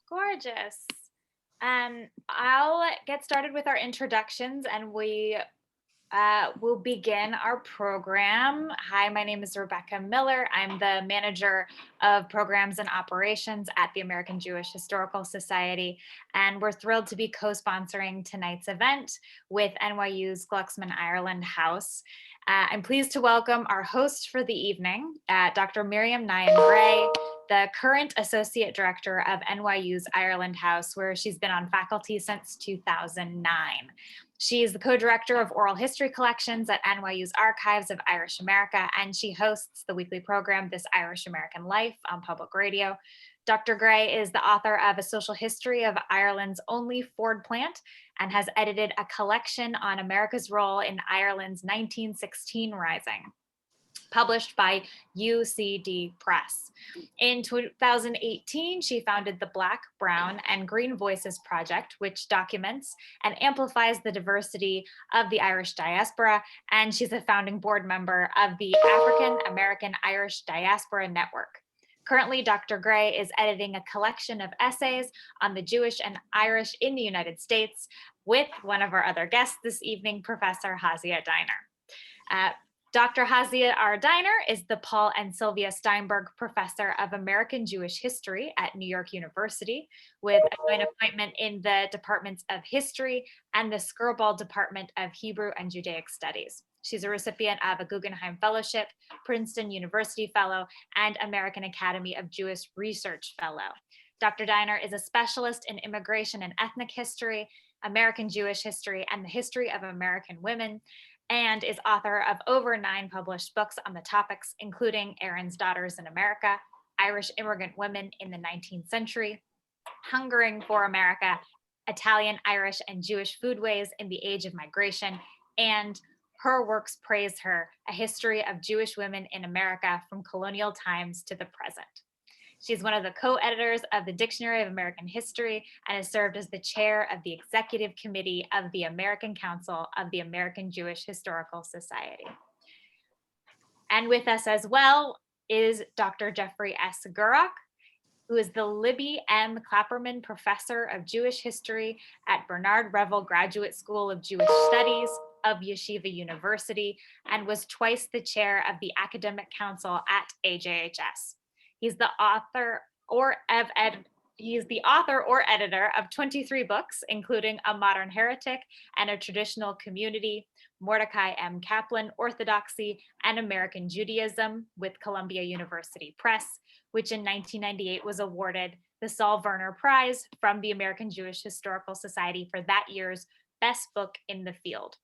Gorgeous. I'll get started with our introductions and we will begin our program. Hi, my name is Rebecca Miller. I'm the manager of programs and operations at the American Jewish Historical Society, and we're thrilled to be co-sponsoring tonight's event with NYU's Glucksman Ireland House. I'm pleased to welcome our host for the evening, Dr. Miriam Nyhan Grey, the current Associate Director of NYU's Ireland House, where she's been on faculty since 2009. She is the co-director of oral history collections at NYU's Archives of Irish America, and she hosts the weekly program, This Irish American Life, on public radio. Dr. Grey is the author of A Social History of Ireland's Only Ford Plant and has edited a collection on America's role in Ireland's 1916 Rising, published by UCD Press. In 2018, she founded the Black, Brown, and Green Voices Project, which documents and amplifies the diversity of the Irish diaspora, and she's a founding board member of the African American Irish Diaspora Network. Currently, Dr. Grey is editing a collection of essays on the Jewish and Irish in the United States with one of our other guests this evening, Professor Hasia Diner. Dr. Hasia R. Diner is the Paul and Sylvia Steinberg Professor of American Jewish History at New York University, with a joint appointment in the Departments of History and the Skirball Department of Hebrew and Judaic Studies. She's a recipient of a Guggenheim Fellowship, Princeton University Fellow, and American Academy of Jewish Research Fellow. Dr. Diner is a specialist in immigration and ethnic history, American Jewish history, and the history of American women, and is author of over 9 published books on the topics, including Aaron's Daughters in America, Irish Immigrant Women in the 19th Century, Hungering for America, Italian, Irish, and Jewish Foodways in the Age of Migration, and Her Works Praise Her, A History of Jewish Women in America from Colonial Times to the Present. She's one of the co-editors of the Dictionary of American History and has served as the chair of the Executive Committee of the American Council of the American Jewish Historical Society. And with us as well is Dr. Jeffrey S. Gurock, who is the Libby M. Clapperman Professor of Jewish History at Bernard Revel Graduate School of Jewish Studies of Yeshiva University and was twice the chair of the Academic Council at AJHS. He's the author or editor of 23 books, including A Modern Heretic and a Traditional Community, Mordecai M. Kaplan, Orthodoxy and American Judaism with Columbia University Press, which in 1998 was awarded the Saul Verner Prize from the American Jewish Historical Society for that year's Best Book in the Field.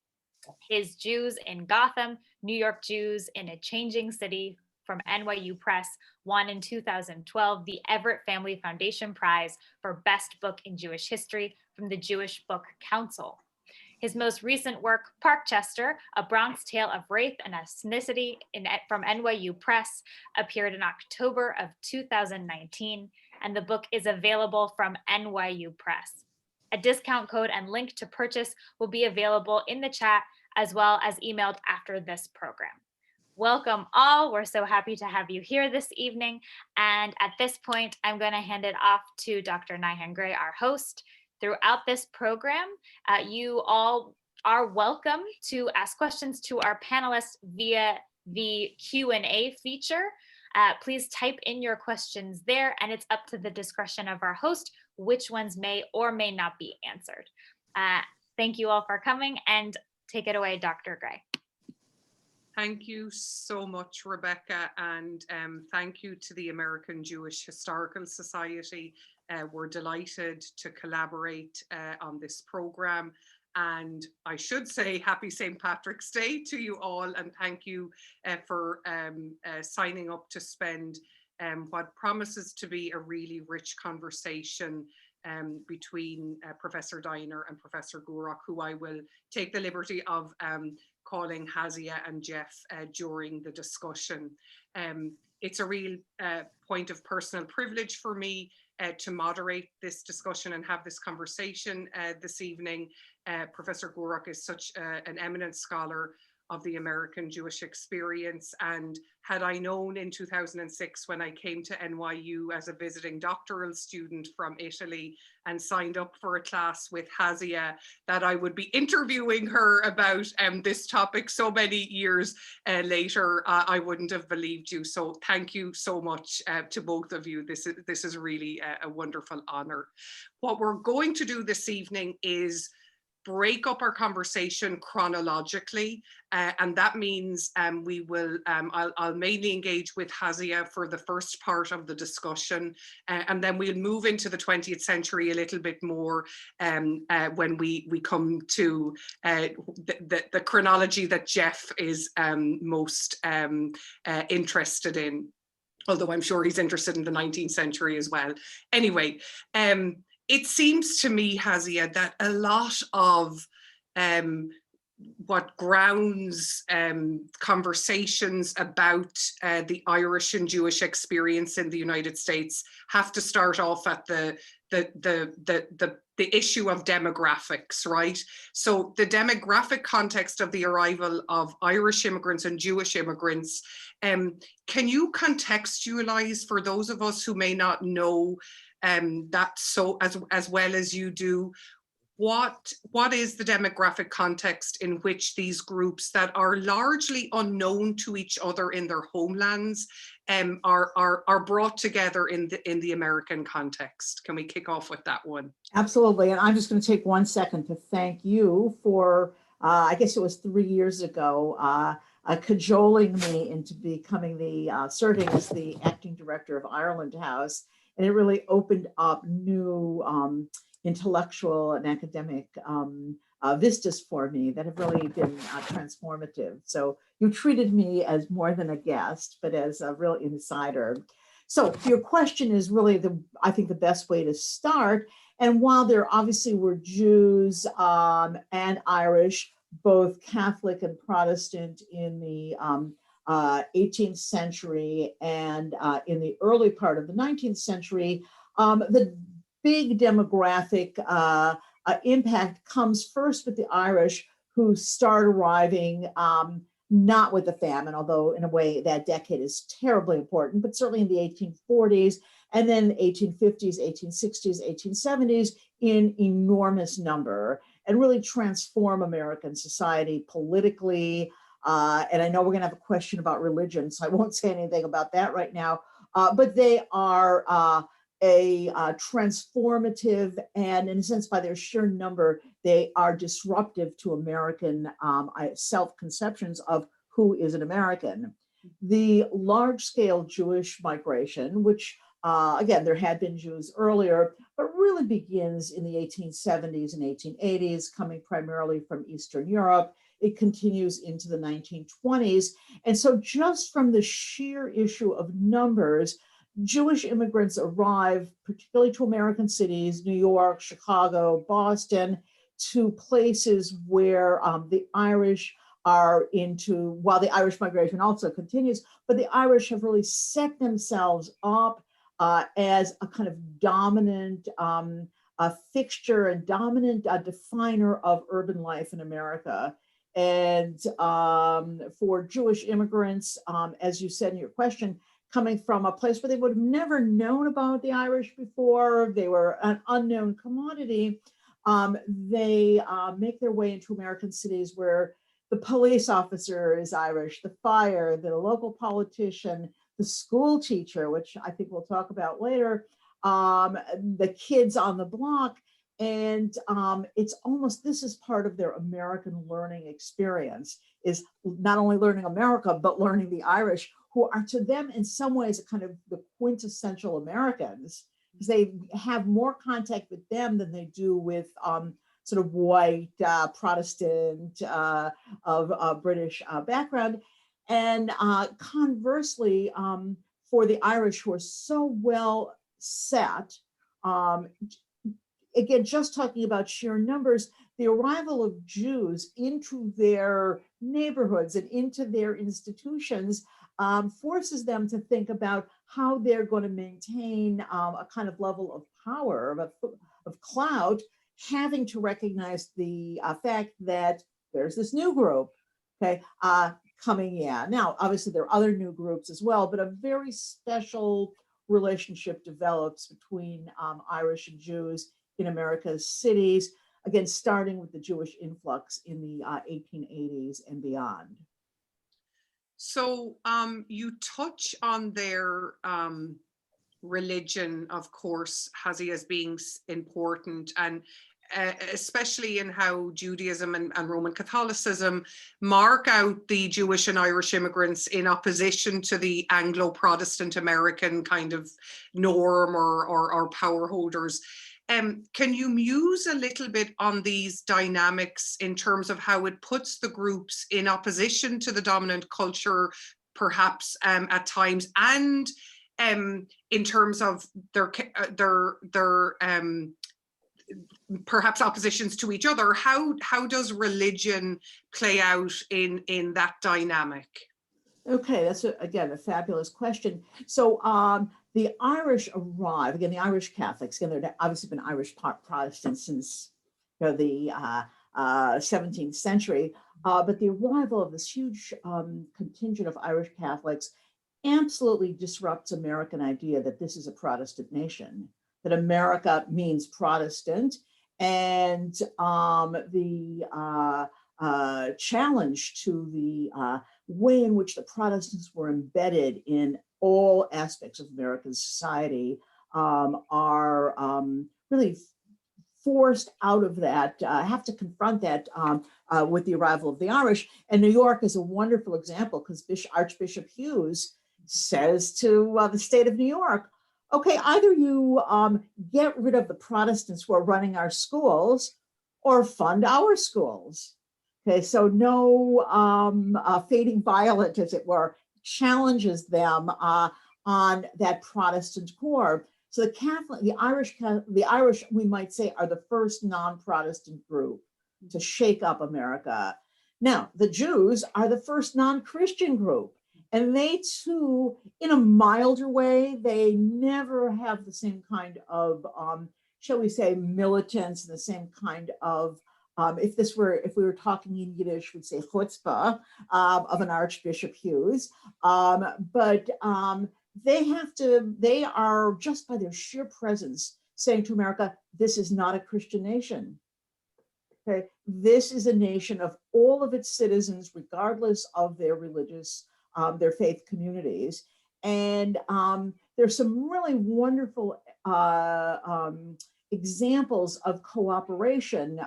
His Jews in Gotham, New York Jews in a Changing City from NYU Press won in 2012 the Everett Family Foundation Prize for Best Book in Jewish History from the Jewish Book Council. His most recent work, Parkchester, A Bronx Tale of Race and Ethnicity from NYU Press, appeared in October of 2019, and the book is available from NYU Press. A discount code and link to purchase will be available in the chat as well as emailed after this program. Welcome all. We're so happy to have you here this evening. And at this point, I'm going to hand it off to Dr. Nyhan Grey, our host. Throughout this program, you all are welcome to ask questions to our panelists via the Q&A feature. Please type in your questions there, and it's up to the discretion of our host which ones may or may not be answered. Thank you all for coming, and take it away, Dr. Grey. Thank you so much, Rebecca, and thank you to the American Jewish Historical Society. We're delighted to collaborate on this program, and I should say happy St. Patrick's Day to you all, and thank you for signing up to spend what promises to be a really rich conversation between Professor Diner and Professor Gurock, who I will take the liberty of calling Hasia and Jeff during the discussion. It's a real point of personal privilege for me to moderate this discussion and have this conversation this evening. Professor Gurock is such an eminent scholar of the American Jewish experience. And had I known in 2006, when I came to NYU as a visiting doctoral student from Italy and signed up for a class with Hasia, that I would be interviewing her about this topic so many years later, I wouldn't have believed you. So thank you so much to both of you. This is really a wonderful honor. What we're going to do this evening is break up our conversation chronologically, and that means we will I'll mainly engage with Hasia for the first part of the discussion, and then we'll move into the 20th century a little bit more when we come to the chronology that Jeff is most interested in, although I'm sure he's interested in the 19th century as well. Anyway, it seems to me, Hasia, that a lot of what grounds conversations about the Irish and Jewish experience in the United States have to start off at the issue of demographics, right? So the demographic context of the arrival of Irish immigrants and Jewish immigrants, can you contextualize for those of us who may not know that so as well as you do, what is the demographic context in which these groups that are largely unknown to each other in their homelands are brought together in the American context? Can we kick off with that one? Absolutely, and I'm just going to take 1 second to thank you for, I guess it was 3 years ago, cajoling me into becoming serving as the acting director of Ireland House. And it really opened up new intellectual and academic vistas for me that have really been transformative. So you treated me as more than a guest, but as a real insider. So your question is really I think the best way to start. And while there obviously were Jews and Irish, both Catholic and Protestant in the 18th century and in the early part of the 19th century, the big demographic impact comes first with the Irish, who start arriving not with the famine, although in a way that decade is terribly important, but certainly in the 1840s, and then 1850s, 1860s, 1870s in enormous number, and really transform American society politically. And I know we're going to have a question about religion, so I won't say anything about that right now. But they are a transformative, and in a sense, by their sheer number, they are disruptive to American self-conceptions of who is an American. The large-scale Jewish migration, which again, there had been Jews earlier, but really begins in the 1870s and 1880s, coming primarily from Eastern Europe. It continues into the 1920s. And so just from the sheer issue of numbers, Jewish immigrants arrive, particularly to American cities, New York, Chicago, Boston, to places where the Irish are into, while the Irish migration also continues, but the Irish have really set themselves up as a kind of dominant fixture and dominant definer of urban life in America. And for Jewish immigrants, as you said in your question, coming from a place where they would have never known about the Irish before, they were an unknown commodity, they make their way into American cities where the police officer is Irish, the fire, the local politician, the school teacher, which I think we'll talk about later, the kids on the block. And it's almost, this is part of their American learning experience, is not only learning America, but learning the Irish, who are to them in some ways kind of the quintessential Americans, because they have more contact with them than they do with sort of white Protestant of British background. And conversely, for the Irish, who are so well set, again, just talking about sheer numbers, the arrival of Jews into their neighborhoods and into their institutions forces them to think about how they're going to maintain a kind of level of power, of clout, having to recognize the fact that there's this new group okay, coming in. Now, obviously, there are other new groups as well, but a very special relationship develops between Irish and Jews in America's cities, again, starting with the Jewish influx in the 1880s and beyond. So you touch on their religion, of course, Hasia, as being important, and especially in how Judaism and Roman Catholicism mark out the Jewish and Irish immigrants in opposition to the Anglo-Protestant American kind of norm or power holders. Can you muse a little bit on these dynamics in terms of how it puts the groups in opposition to the dominant culture, perhaps at times, and in terms of their perhaps oppositions to each other? How does religion play out in that dynamic? Okay, that's again a fabulous question. So the Irish arrive, again, the Irish Catholics, again, they've obviously been Irish Protestants since the 17th century, but the arrival of this huge contingent of Irish Catholics absolutely disrupts American idea that this is a Protestant nation, that America means Protestant, and the challenge to the way in which the Protestants were embedded in all aspects of American society are really forced out of that, have to confront that with the arrival of the Irish. And New York is a wonderful example because Archbishop Hughes says to the state of New York, okay, either you get rid of the Protestants who are running our schools or fund our schools. Okay, so no fading violet, as it were, challenges them on that Protestant core. So the Irish, we might say, are the first non-Protestant group to shake up America. Now, the Jews are the first non-Christian group. And they too, in a milder way, they never have the same kind of, shall we say, militance, and the same kind of, if we were talking in Yiddish, we'd say chutzpah of an Archbishop Hughes. But they are just by their sheer presence saying to America, this is not a Christian nation. Okay, this is a nation of all of its citizens, regardless of their religious their faith communities. And there's some really wonderful examples of cooperation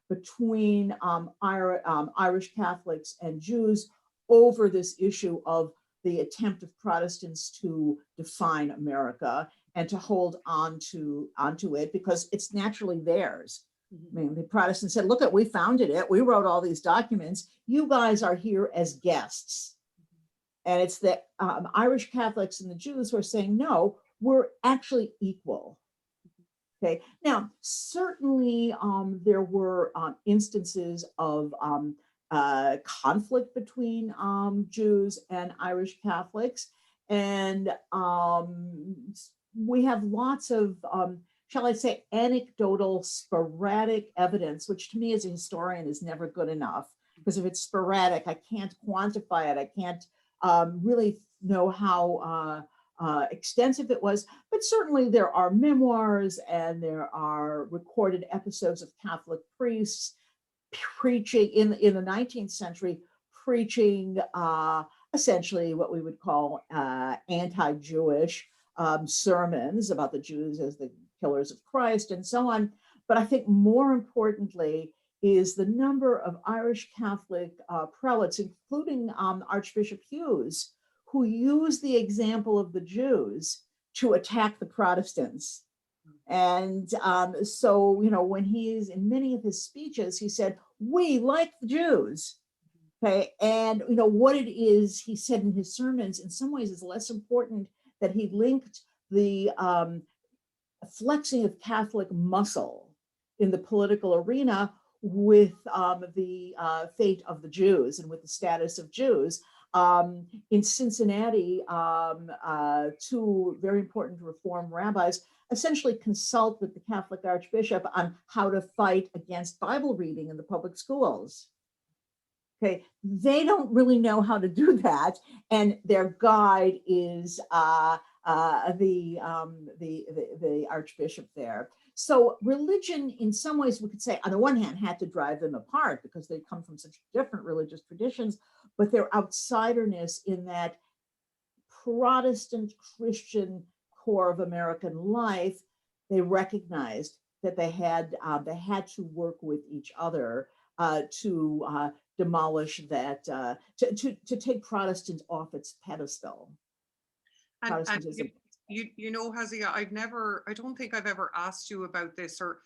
between Irish Catholics and Jews over this issue of the attempt of Protestants to define America and to hold onto it because it's naturally theirs. I mean, the Protestants said, look, we founded it. We wrote all these documents. You guys are here as guests. And it's the Irish Catholics and the Jews who are saying, no, we're actually equal. Okay. Now, certainly there were instances of conflict between Jews and Irish Catholics. And we have lots of, shall I say, anecdotal, sporadic evidence, which to me as a historian is never good enough. Because if it's sporadic, I can't quantify it. I can't really know how extensive it was, but certainly there are memoirs and there are recorded episodes of Catholic priests preaching in the 19th century, preaching essentially what we would call anti-Jewish sermons about the Jews as the killers of Christ and so on. But I think more importantly is the number of Irish Catholic prelates, including Archbishop Hughes, who used the example of the Jews to attack the Protestants. And so, you know, when he's in many of his speeches, he said, we like the Jews. Okay. And, you know, what it is, he said in his sermons, in some ways is less important that he linked the flexing of Catholic muscle in the political arena with the fate of the Jews and with the status of Jews. In Cincinnati, two very important Reform rabbis essentially consult with the Catholic Archbishop on how to fight against Bible reading in the public schools. Okay, they don't really know how to do that, and their guide is the archbishop there. So religion, in some ways, we could say, on the one hand, had to drive them apart because they come from such different religious traditions, but their outsiderness in that Protestant Christian core of American life, they recognized that they had to work with each other to demolish that, to take Protestant off its pedestal. And Protestantism. you know, Hasia, I don't think I've ever asked you about this or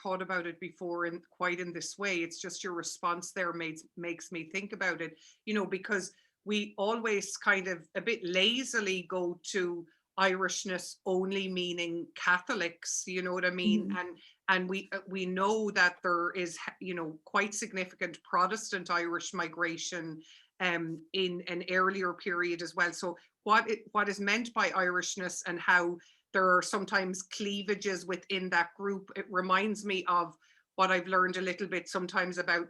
thought about it before in quite in this way. It's just your response there makes me think about it, you know, because we always kind of a bit lazily go to Irishness only meaning Catholics, you know what I mean? Mhm. And we know that there is, you know, quite significant Protestant Irish migration in an earlier period as well. So what is meant by Irishness and how there are sometimes cleavages within that group. It reminds me of what I've learned a little bit sometimes about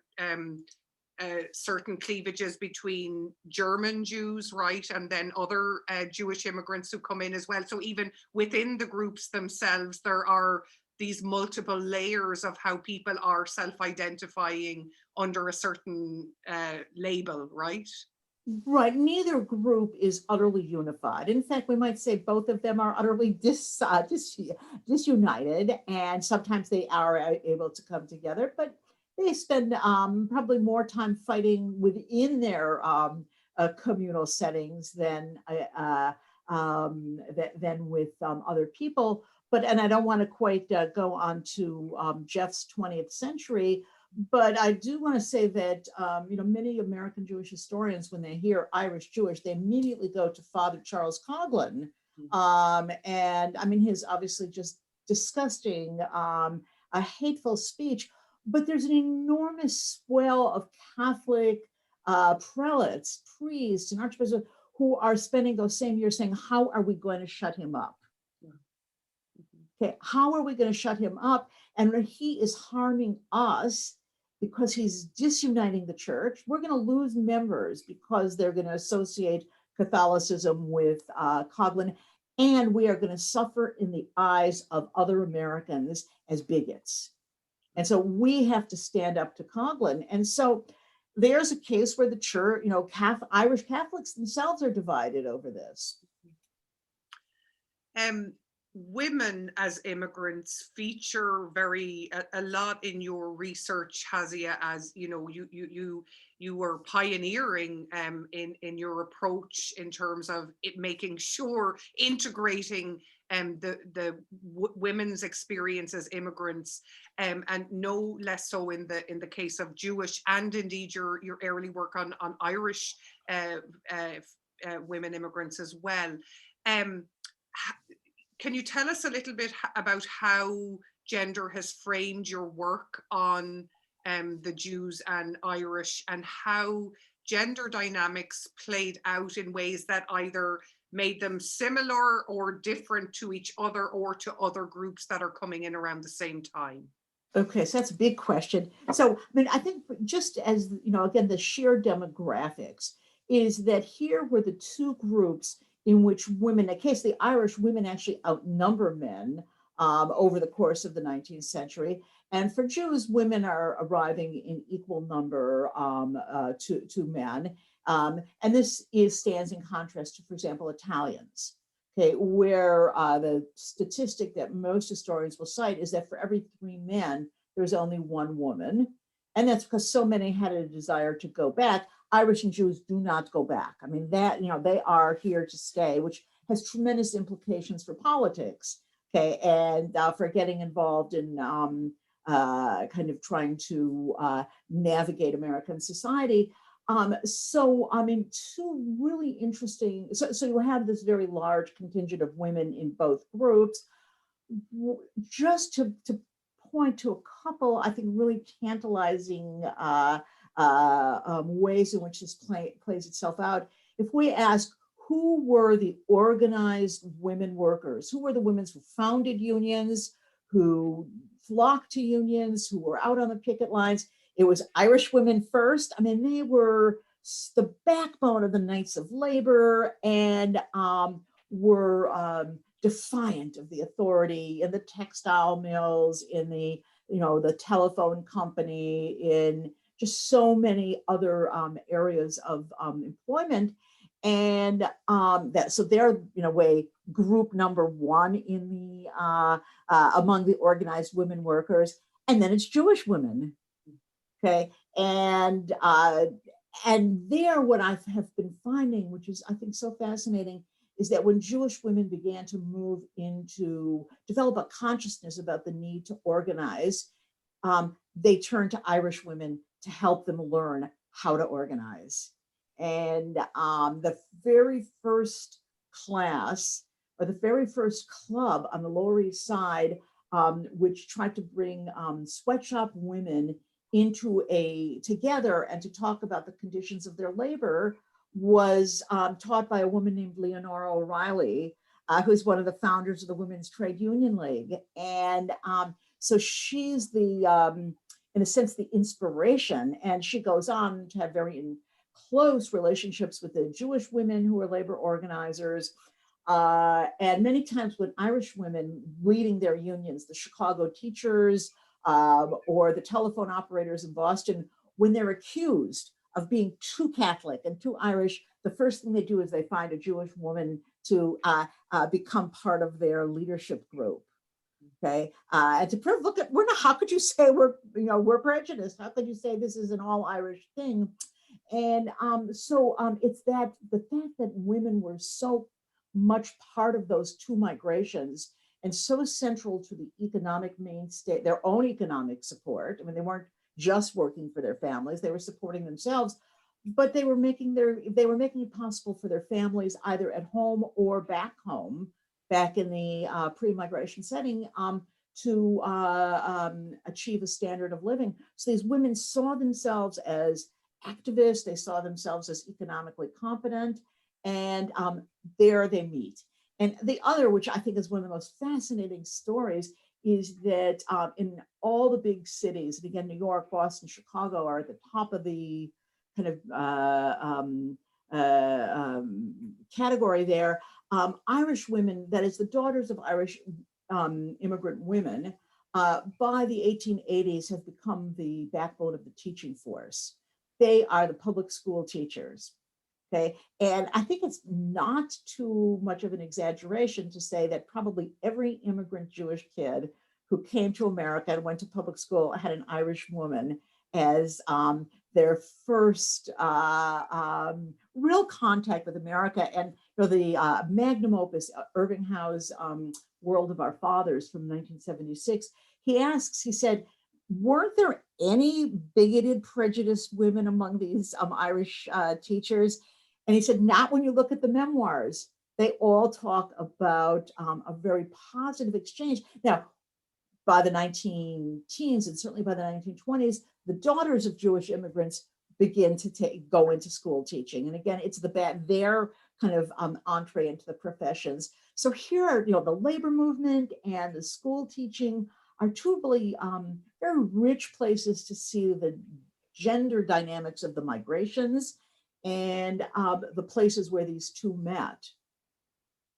certain cleavages between German Jews, right, and then other Jewish immigrants who come in as well. So even within the groups themselves, there are these multiple layers of how people are self-identifying under a certain label, right? Right. Neither group is utterly unified. In fact, we might say both of them are utterly disunited, and sometimes they are able to come together, but they spend probably more time fighting within their communal settings than with other people. But, and I don't want to quite go on to Jeff's 20th century, but I do want to say that many American Jewish historians, when they hear Irish Jewish, they immediately go to Father Charles Coughlin, and I mean his obviously just disgusting, a hateful speech. But there's an enormous swell of Catholic prelates, priests, and archbishops who are spending those same years saying, "How are we going to shut him up? Okay, how are we going to shut him up? And he is harming us because he's disuniting the church. We're going to lose members because they're going to associate Catholicism with Coughlin, and we are going to suffer in the eyes of other Americans as bigots. And so we have to stand up to Coughlin. And so there's a case where the church, Irish Catholics themselves are divided over this. Women as immigrants feature a lot in your research, Hasia, as you know, you were pioneering in your approach in terms of making sure integrating the women's experience as immigrants, and no less so in the case of Jewish and indeed your early work on Irish women immigrants as well. Can you tell us a little bit about how gender has framed your work on the Jews and Irish, and how gender dynamics played out in ways that either made them similar or different to each other or to other groups that are coming in around the same time? Okay, so that's a big question. So, I mean, I think just as, again, the sheer demographics is that here were the two groups in which women, in the case of the Irish, women actually outnumber men over the course of the 19th century. And for Jews, women are arriving in equal number to men. And this stands in contrast to, for example, Italians. Okay, where the statistic that most historians will cite is that for every 3 men, there's only 1 woman. And that's because so many had a desire to go back. Irish and Jews do not go back. I mean, that, they are here to stay, which has tremendous implications for politics, okay, and for getting involved in kind of trying to navigate American society. So, I mean, two really interesting, so you have this very large contingent of women in both groups. Just to point to a couple, I think, really tantalizing ways in which this plays itself out. If we ask, who were the organized women workers? Who were the women who founded unions, who flocked to unions, who were out on the picket lines. It was Irish women first. I mean, they were the backbone of the Knights of Labor, and were defiant of the authority in the textile mills, in the the telephone company, in just so many other areas of employment. And so they're in a way group number one in the among the organized women workers. And then it's Jewish women. Okay. And there, what I have been finding, which is I think so fascinating, is that when Jewish women began to move into, develop a consciousness about the need to organize, they turned to Irish women to help them learn how to organize. And the very first class, or the very first club on the Lower East Side, which tried to bring sweatshop women into together and to talk about the conditions of their labor, was taught by a woman named Leonora O'Reilly, who's one of the founders of the Women's Trade Union League. And so she's the, in a sense, the inspiration. And she goes on to have very close relationships with the Jewish women who are labor organizers. And many times when Irish women leading their unions, the Chicago teachers or the telephone operators in Boston, when they're accused of being too Catholic and too Irish, the first thing they do is they find a Jewish woman to become part of their leadership group. Okay, and to prove, look at, we're not, how could you say we're prejudiced? How could you say this is an all Irish thing? And so it's that the fact that women were so much part of those two migrations and so central to the economic mainstay, their own economic support. I mean, they weren't just working for their families, they were supporting themselves, but they were making it possible for their families, either at home or back home, back in the pre-migration setting, to achieve a standard of living. So these women saw themselves as activists, they saw themselves as economically competent, and there they meet. And the other, which I think is one of the most fascinating stories, is that in all the big cities, and again, New York, Boston, Chicago are at the top of the kind of category there. Irish women, that is the daughters of Irish immigrant women, by the 1880s have become the backbone of the teaching force. They are the public school teachers. Okay, and I think it's not too much of an exaggeration to say that probably every immigrant Jewish kid who came to America and went to public school had an Irish woman as their first real contact with America. And the magnum opus, Irving Howe's World of Our Fathers from 1976, he said, weren't there any bigoted, prejudiced women among these Irish teachers? And he said, not when you look at the memoirs. They all talk about a very positive exchange. Now, by the 19-teens and certainly by the 1920s, the daughters of Jewish immigrants begin to go into school teaching. And again, it's their kind of entree into the professions. So here, the labor movement and the school teaching are two really very rich places to see the gender dynamics of the migrations and the places where these two met.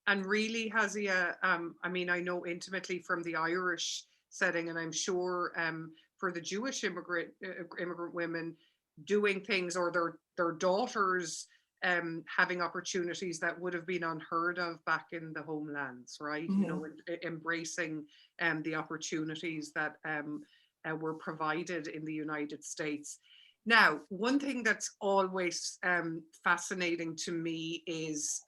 And really, Hasia, I mean, I know intimately from the Irish setting, and I'm sure for the Jewish immigrant women doing things, or their daughters having opportunities that would have been unheard of back in the homelands, right? Mm-hmm. Embracing the opportunities that were provided in the United States. Now, one thing that's always fascinating to me is,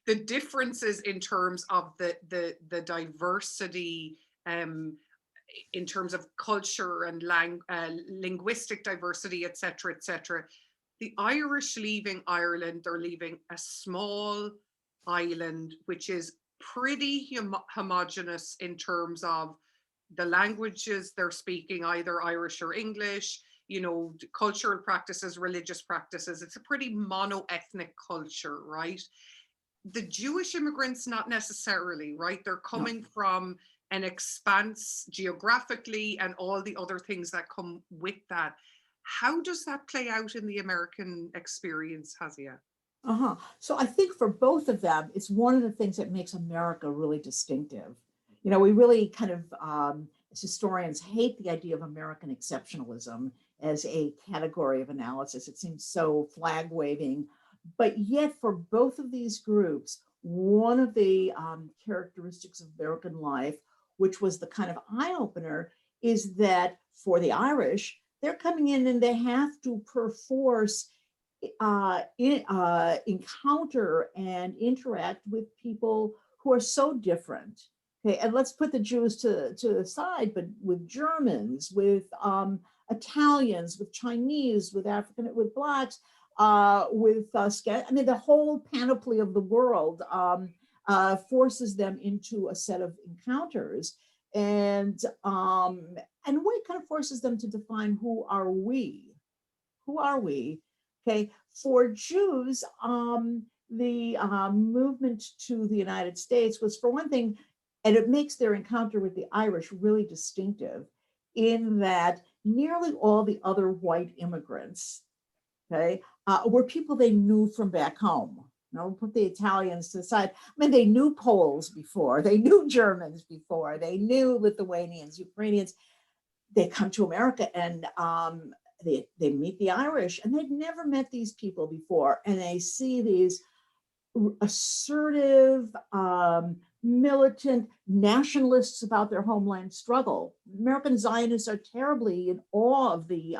the differences in terms of the diversity in terms of culture and linguistic diversity, et cetera, et cetera. The Irish leaving Ireland, they're leaving a small island, which is pretty homogenous in terms of the languages they're speaking, either Irish or English, cultural practices, religious practices. It's a pretty mono-ethnic culture, right? the Jewish immigrants, not necessarily, right? They're coming from an expanse geographically and all the other things that come with that. How does that play out in the American experience, Hasia? So I think for both of them, it's one of the things that makes America really distinctive. You know, we really kind of, as historians, hate the idea of American exceptionalism as a category of analysis. It seems so flag waving, but yet for both of these groups, one of the characteristics of American life, which was the kind of eye opener, is that for the Irish, they're coming in and they have to perforce encounter and interact with people who are so different. Okay, and let's put the Jews to the side, but with Germans, with Italians, with Chinese, with African, with Blacks, with I mean, the whole panoply of the world forces them into a set of encounters, and in a way, kind of forces them to define who are we? Who are we? Okay, for Jews, the movement to the United States was, for one thing, and it makes their encounter with the Irish really distinctive in that nearly all the other white immigrants, okay, were people they knew from back home. You know, put the Italians to the side. I mean, they knew Poles before, they knew Germans before, they knew Lithuanians, Ukrainians. They come to America and they meet the Irish, and they'd never met these people before, and they see these assertive, militant nationalists about their homeland struggle. American Zionists are terribly in awe of the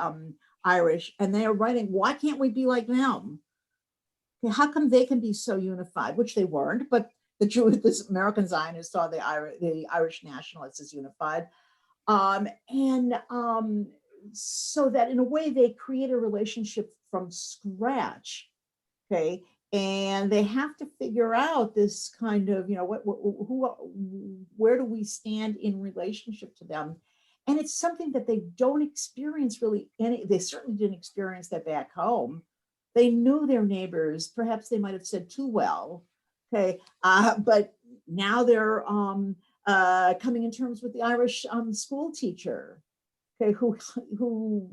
Irish, and they are writing, why can't we be like them? Okay, how come they can be so unified? Which they weren't, but the Jews, the American Zionists saw the Irish nationalists as unified. So that in a way they create a relationship from scratch, okay? And they have to figure out this kind of, you know, where do we stand in relationship to them? And it's something that they don't experience really they certainly didn't experience that back home. They knew their neighbors, perhaps they might have said too well, okay? But now they're coming in terms with the Irish school teacher, okay, who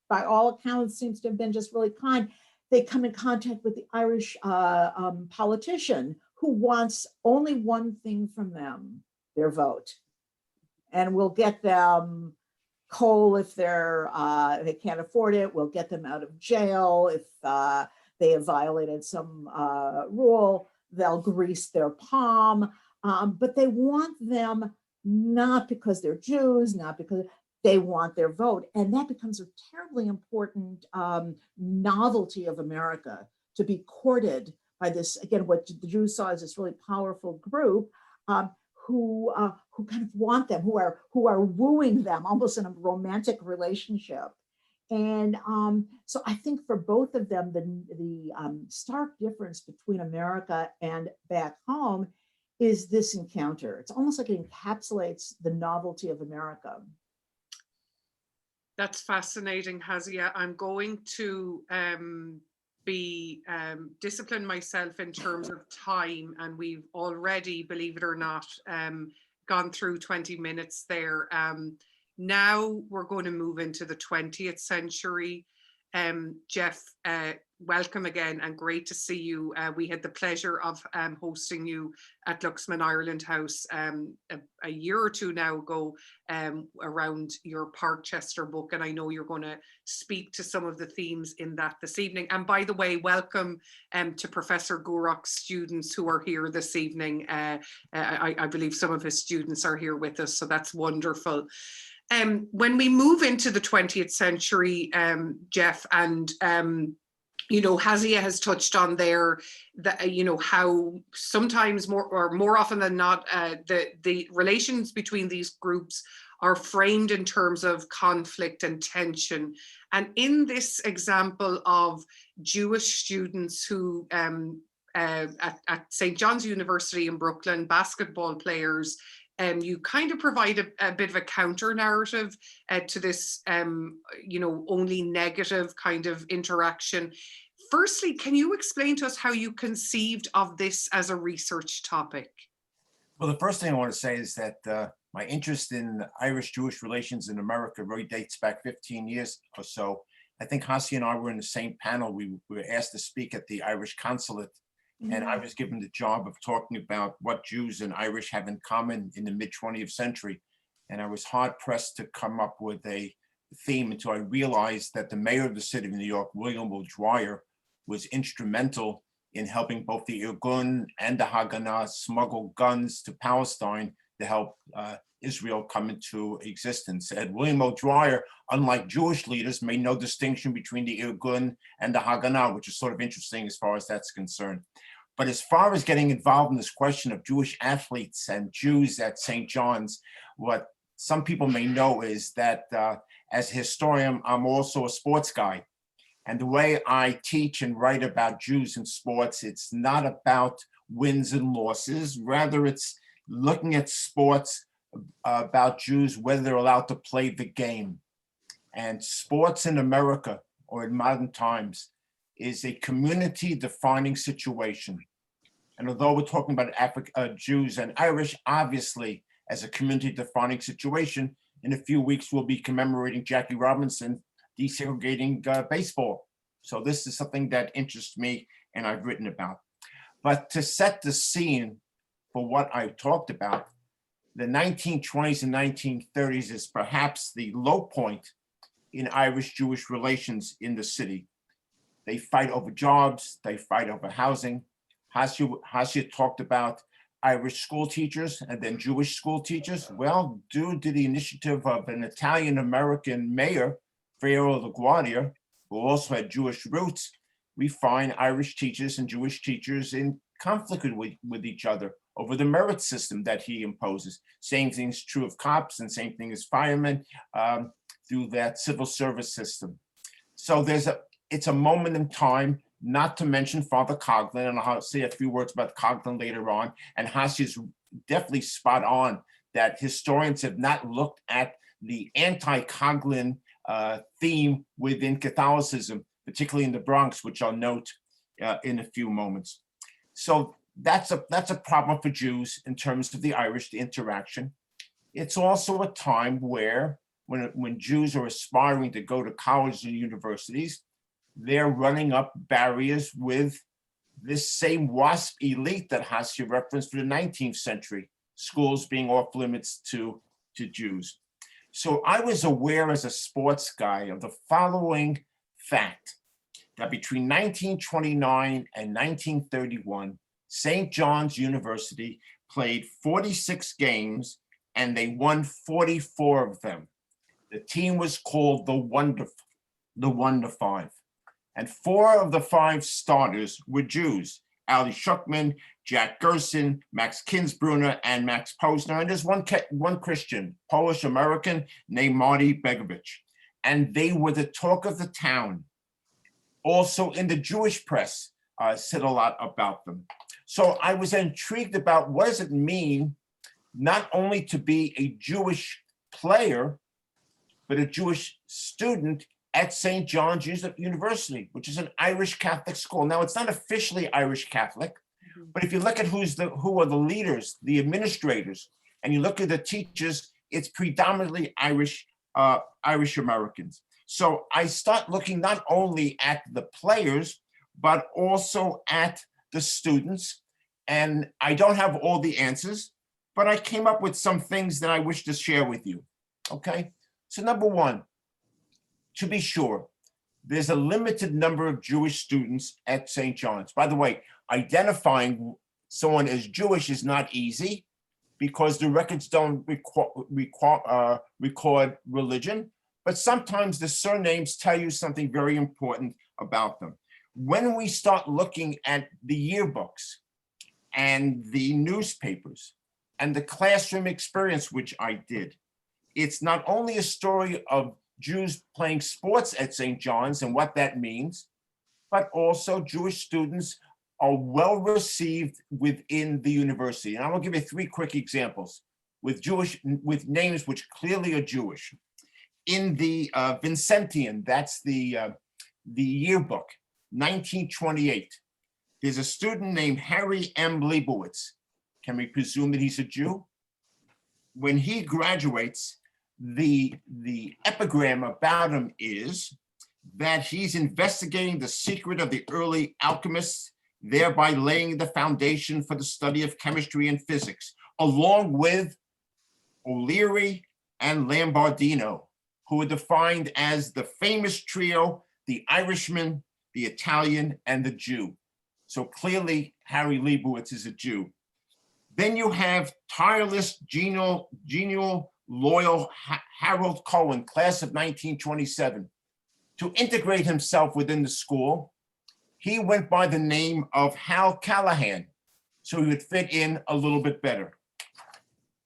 by all accounts seems to have been just really kind. They come in contact with the Irish politician who wants only one thing from them, their vote, and we'll get them coal if they can't afford it. We'll get them out of jail if they have violated some rule. They'll grease their palm, but they want them not because they're Jews, not because they want their vote. And that becomes a terribly important novelty of America, to be courted by this, again, what the Jews saw as this really powerful group who kind of want them, who are wooing them almost in a romantic relationship. And so I think for both of them, the stark difference between America and back home is this encounter. It's almost like it encapsulates the novelty of America. That's fascinating, Hasia. I'm going to be disciplined myself in terms of time, and we've already, believe it or not, gone through 20 minutes there. Now we're going to move into the 20th century. Jeff, welcome again and great to see you. We had the pleasure of hosting you at Glucksman Ireland House a year or two now ago around your Parkchester book, and I know you're going to speak to some of the themes in that this evening. And by the way, welcome to Professor Gurock's students who are here this evening. I believe some of his students are here with us, so that's wonderful. When we move into the 20th century, Jeff, and you know, Hasia has touched on there that, you know, how sometimes more often than not, the relations between these groups are framed in terms of conflict and tension. And in this example of Jewish students who at St. John's University in Brooklyn, basketball players, you kind of provide a bit of a counter narrative to this, you know, only negative kind of interaction. firstly, can you explain to us how you conceived of this as a research topic? Well, the first thing I want to say is that my interest in Irish-Jewish relations in America really dates back 15 years or so. I think Hasia and I were in the same panel. We were asked to speak at the Irish consulate, and I was given the job of talking about what Jews and Irish have in common in the mid-20th century. And I was hard-pressed to come up with a theme until I realized that the mayor of the city of New York, William O'Dwyer, was instrumental in helping both the Irgun and the Haganah smuggle guns to Palestine to help Israel come into existence. And William O'Dwyer, unlike Jewish leaders, made no distinction between the Irgun and the Haganah, which is sort of interesting as far as that's concerned. But as far as getting involved in this question of Jewish athletes and Jews at St. John's, what some people may know is that as a historian, I'm also a sports guy. And the way I teach and write about Jews in sports, it's not about wins and losses. Rather, it's looking at sports about Jews, whether they're allowed to play the game. And sports in America, or in modern times, is a community-defining situation. And although we're talking about Jews and Irish, obviously, as a community-defining situation, in a few weeks, we'll be commemorating Jackie Robinson desegregating baseball. So this is something that interests me and I've written about. But to set the scene for what I've talked about, the 1920s and 1930s is perhaps the low point in Irish-Jewish relations in the city. They fight over jobs, they fight over housing. Hasia talked about Irish school teachers and then Jewish school teachers. Well, due to the initiative of an Italian-American mayor, Friero LaGuardia, who also had Jewish roots, we find Irish teachers and Jewish teachers in conflict with each other over the merit system that he imposes. Same thing is true of cops and same thing as firemen through that civil service system. So it's a moment in time, not to mention Father Coughlin, and I'll say a few words about Coughlin later on, and Hasia's definitely spot on that historians have not looked at the anti-Coughlin theme within Catholicism, particularly in the Bronx, which I'll note in a few moments. So that's a problem for Jews in terms of the Irish, the interaction. It's also a time where when Jews are aspiring to go to colleges and universities, they're running up barriers with this same WASP elite that Hasia referenced for the 19th century, schools being off limits to Jews. So I was aware as a sports guy of the following fact, that between 1929 and 1931, St. John's University played 46 games and they won 44 of them. The team was called the Wonder Five. And 4 of the 5 starters were Jews: Ali Shuckman, Jack Gerson, Max Kinsbrunner, and Max Posner. And there's one Christian, Polish-American, named Marty Begovich. And they were the talk of the town. Also in the Jewish press, said a lot about them. So I was intrigued about what does it mean not only to be a Jewish player, but a Jewish student at St. John's University, which is an Irish Catholic school. Now, it's not officially Irish Catholic, but if you look at who are the leaders, the administrators, and you look at the teachers, it's predominantly Irish Americans. So I start looking not only at the players, but also at the students. And I don't have all the answers, but I came up with some things that I wish to share with you. Okay, so number one, to be sure, there's a limited number of Jewish students at St. John's. By the way, identifying someone as Jewish is not easy because the records don't record religion, but sometimes the surnames tell you something very important about them. When we start looking at the yearbooks and the newspapers and the classroom experience, which I did, it's not only a story of Jews playing sports at St. John's and what that means, but also Jewish students are well received within the university. And I will give you 3 quick examples with names which clearly are Jewish. In the Vincentian, that's the yearbook, 1928. There's a student named Harry M. Leibowitz. Can we presume that he's a Jew? When he graduates, the epigram about him is that he's investigating the secret of the early alchemists, thereby laying the foundation for the study of chemistry and physics, along with O'Leary and Lambardino, who are defined as the famous trio, the Irishman, the Italian, and the Jew. So clearly, Harry Leibowitz is a Jew. Then you have tireless, genial, loyal Harold Cohen, class of 1927. To integrate himself within the school, he went by the name of Hal Callahan, so he would fit in a little bit better.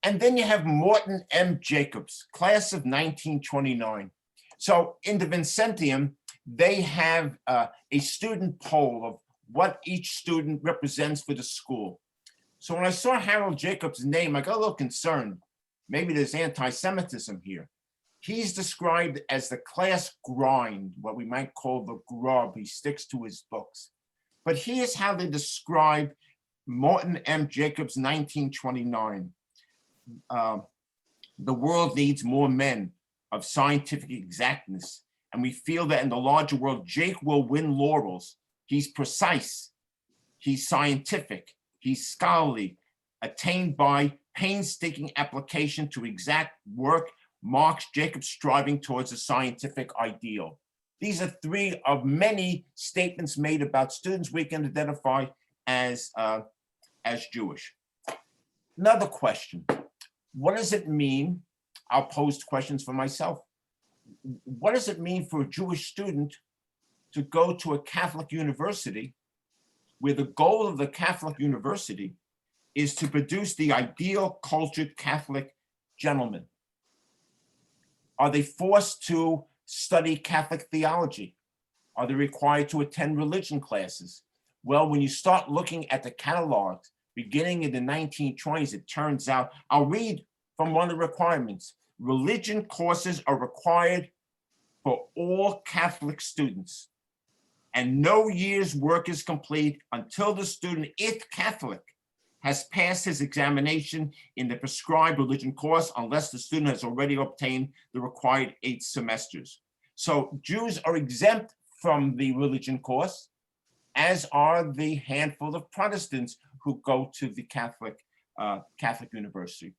And then you have Morton M. Jacobs, class of 1929. So in the Vincentium, they have a student poll of what each student represents for the school. So when I saw Harold Jacobs' name, I got a little concerned. Maybe there's anti-Semitism here. He's described as the class grind, what we might call the grub. He sticks to his books. But here's how they describe Morton M. Jacobs, 1929. The world needs more men of scientific exactness, and we feel that in the larger world, Jake will win laurels. He's precise, he's scientific, he's scholarly, attained by painstaking application to exact work, marks Jacob's striving towards a scientific ideal. These are three of many statements made about students we can identify as Jewish. Another question, what does it mean? I'll pose questions for myself. What does it mean for a Jewish student to go to a Catholic university where the goal of the Catholic university is to produce the ideal cultured Catholic gentleman? Are they forced to study Catholic theology? Are they required to attend religion classes? Well, when you start looking at the catalogs, beginning in the 1920s, it turns out, I'll read from one of the requirements. Religion courses are required for all Catholic students, and no year's work is complete until the student, if Catholic, has passed his examination in the prescribed religion course, unless the student has already obtained the required 8 semesters. So Jews are exempt from the religion course, as are the handful of Protestants who go to the Catholic university.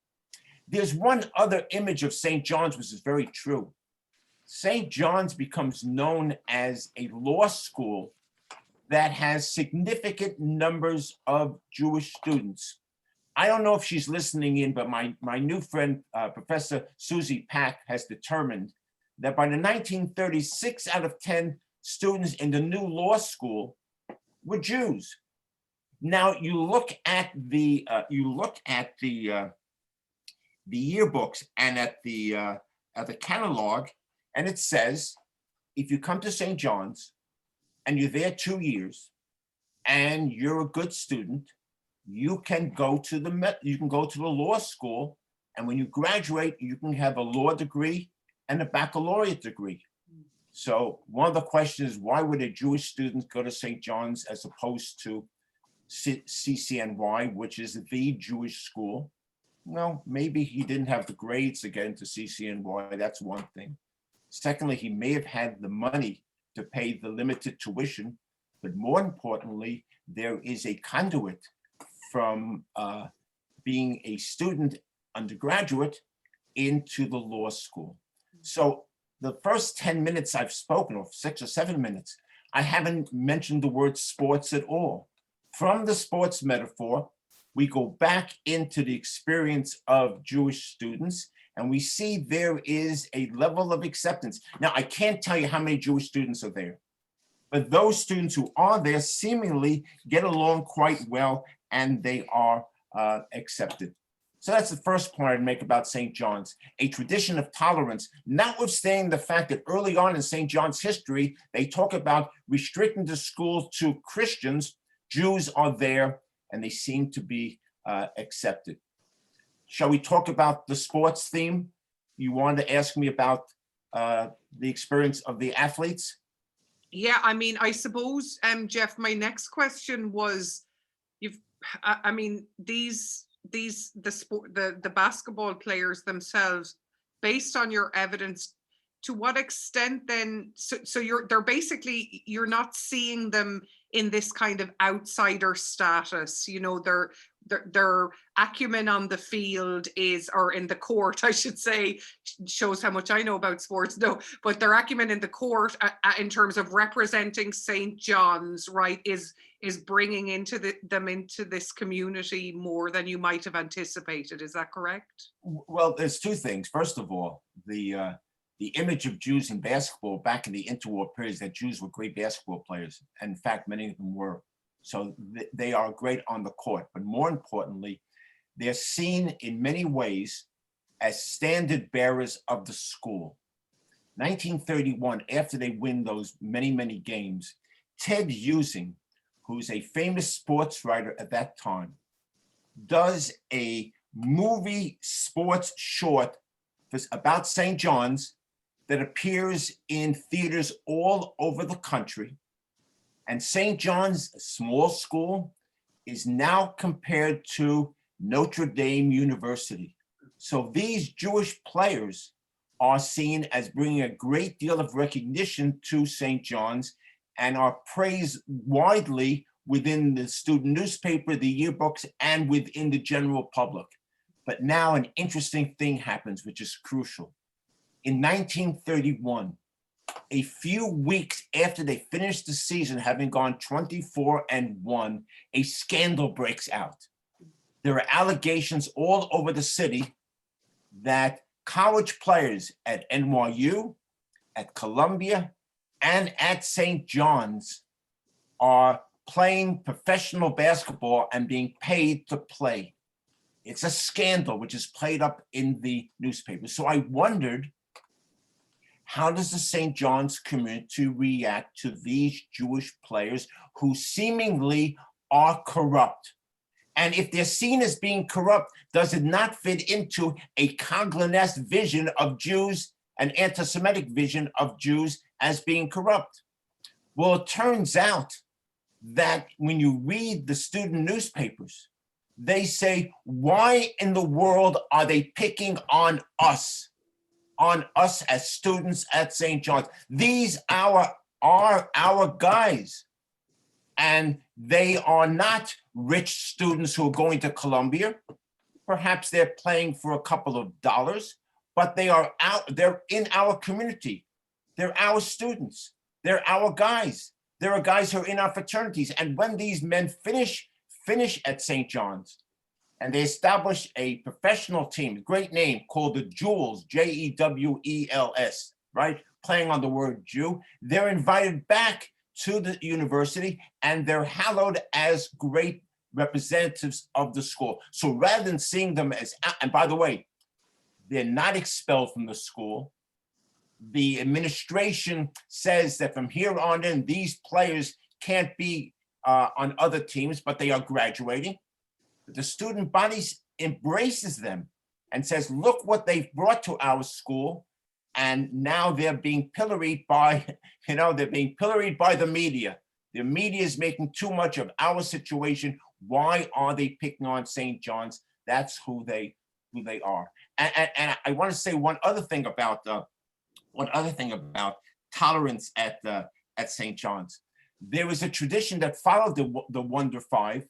There's one other image of St. John's which is very true. St. John's becomes known as a law school that has significant numbers of Jewish students. I don't know if she's listening in, but my new friend, Professor Susie Pack, has determined that by the 1930s, 6 out of 10 students in the new law school were Jews. Now you look at the yearbooks and at the catalog, and it says, if you come to St. John's and you're there 2 years and you're a good student, you can go to the law school, and when you graduate, you can have a law degree and a baccalaureate degree. So one of the questions is, why would a Jewish student go to St. John's as opposed to CCNY, which is the Jewish school? Well, maybe he didn't have the grades to get into CCNY. That's one thing. Secondly, he may have had the money to pay the limited tuition, but more importantly, there is a conduit from being a student undergraduate into the law school. So the first 10 minutes I've spoken, or 6 or 7 minutes, I haven't mentioned the word sports at all. From the sports metaphor, we go back into the experience of Jewish students, and we see there is a level of acceptance. Now, I can't tell you how many Jewish students are there, but those students who are there seemingly get along quite well, and they are accepted. So that's the first point I'd make about St. John's, a tradition of tolerance, notwithstanding the fact that early on in St. John's history, they talk about restricting the school to Christians. Jews are there, and they seem to be accepted. Shall we talk about the sports theme? You wanted to ask me about the experience of the athletes. Yeah, I mean, I suppose, Jeff, my next question was, I mean, the basketball players themselves, based on your evidence, to what extent then, so you're not seeing them in this kind of outsider status, you know, their acumen on the field is, or in the court, I should say, shows how much I know about sports. No, but their acumen in the court in terms of representing St. John's, right, is bringing them into this community more than you might have anticipated. Is that correct? Well, there's two things. First of all, the image of Jews in basketball back in the interwar periods, that Jews were great basketball players. And in fact, many of them were. So they are great on the court. But more importantly, they're seen in many ways as standard bearers of the school. 1931, after they win those many, many games, Ted Using, who's a famous sports writer at that time, does a movie sports short about St. John's that appears in theaters all over the country. And St. John's, a small school, is now compared to Notre Dame University. So these Jewish players are seen as bringing a great deal of recognition to St. John's and are praised widely within the student newspaper, the yearbooks, and within the general public. But now an interesting thing happens, which is crucial. In 1931, a few weeks after they finished the season, having gone 24-1, a scandal breaks out. There are allegations all over the city that college players at NYU, at Columbia, and at St. John's are playing professional basketball and being paid to play. It's a scandal which is played up in the newspaper. So I wondered, how does the St. John's community react to these Jewish players who seemingly are corrupt? And if they're seen as being corrupt, does it not fit into a Coglinist vision of Jews, an anti-Semitic vision of Jews as being corrupt? Well, it turns out that when you read the student newspapers, they say, why in the world are they picking on us as students at St. John's? These are our guys. And they are not rich students who are going to Columbia. Perhaps they're playing for a couple of dollars, but they're in our community. They're our students. They're our guys. There are guys who are in our fraternities. And when these men finish at St. John's, and they establish a professional team, a great name, called the Jewels, Jewels, right? Playing on the word Jew, they're invited back to the university and they're hallowed as great representatives of the school. So rather than seeing them as, and by the way, they're not expelled from the school. The administration says that from here on in, these players can't be on other teams, but they are graduating. The student body embraces them and says, look what they've brought to our school. And now they're being pilloried by, they're being pilloried by the media. The media is making too much of our situation. Why are they picking on St. John's? That's who they are. And I want to say one other thing about tolerance at St. John's. There was a tradition that followed the Wonder Five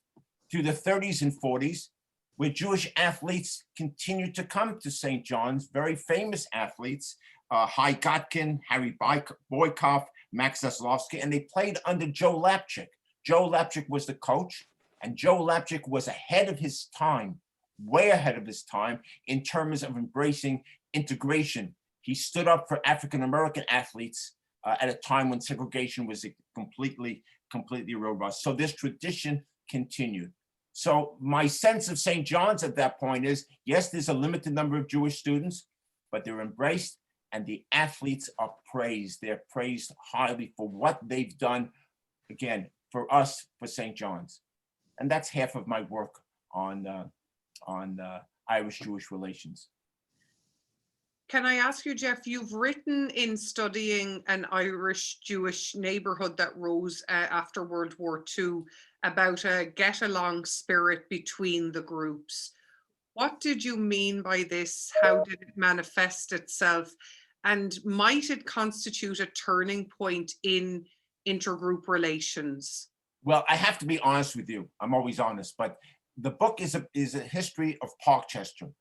through the 30s and 40s, where Jewish athletes continued to come to St. John's, very famous athletes, Hai Gotkin, Harry Boykoff, Max Zaslovsky, and they played under Joe Lapchick. Joe Lapchick was the coach, and Joe Lapchick was ahead of his time, way ahead of his time in terms of embracing integration. He stood up for African-American athletes at a time when segregation was completely robust. So this tradition continued. So my sense of St. John's at that point is, yes, there's a limited number of Jewish students, but they're embraced and the athletes are praised. They're praised highly for what they've done, again, for us, for St. John's. And that's half of my work on Irish-Jewish relations. Can I ask you, Jeff, you've written in studying an Irish Jewish neighborhood that rose after World War II about a get-along spirit between the groups. What did you mean by this? How did it manifest itself? And might it constitute a turning point in intergroup relations? Well, I have to be honest with you. I'm always honest, but the book is a history of Parkchester.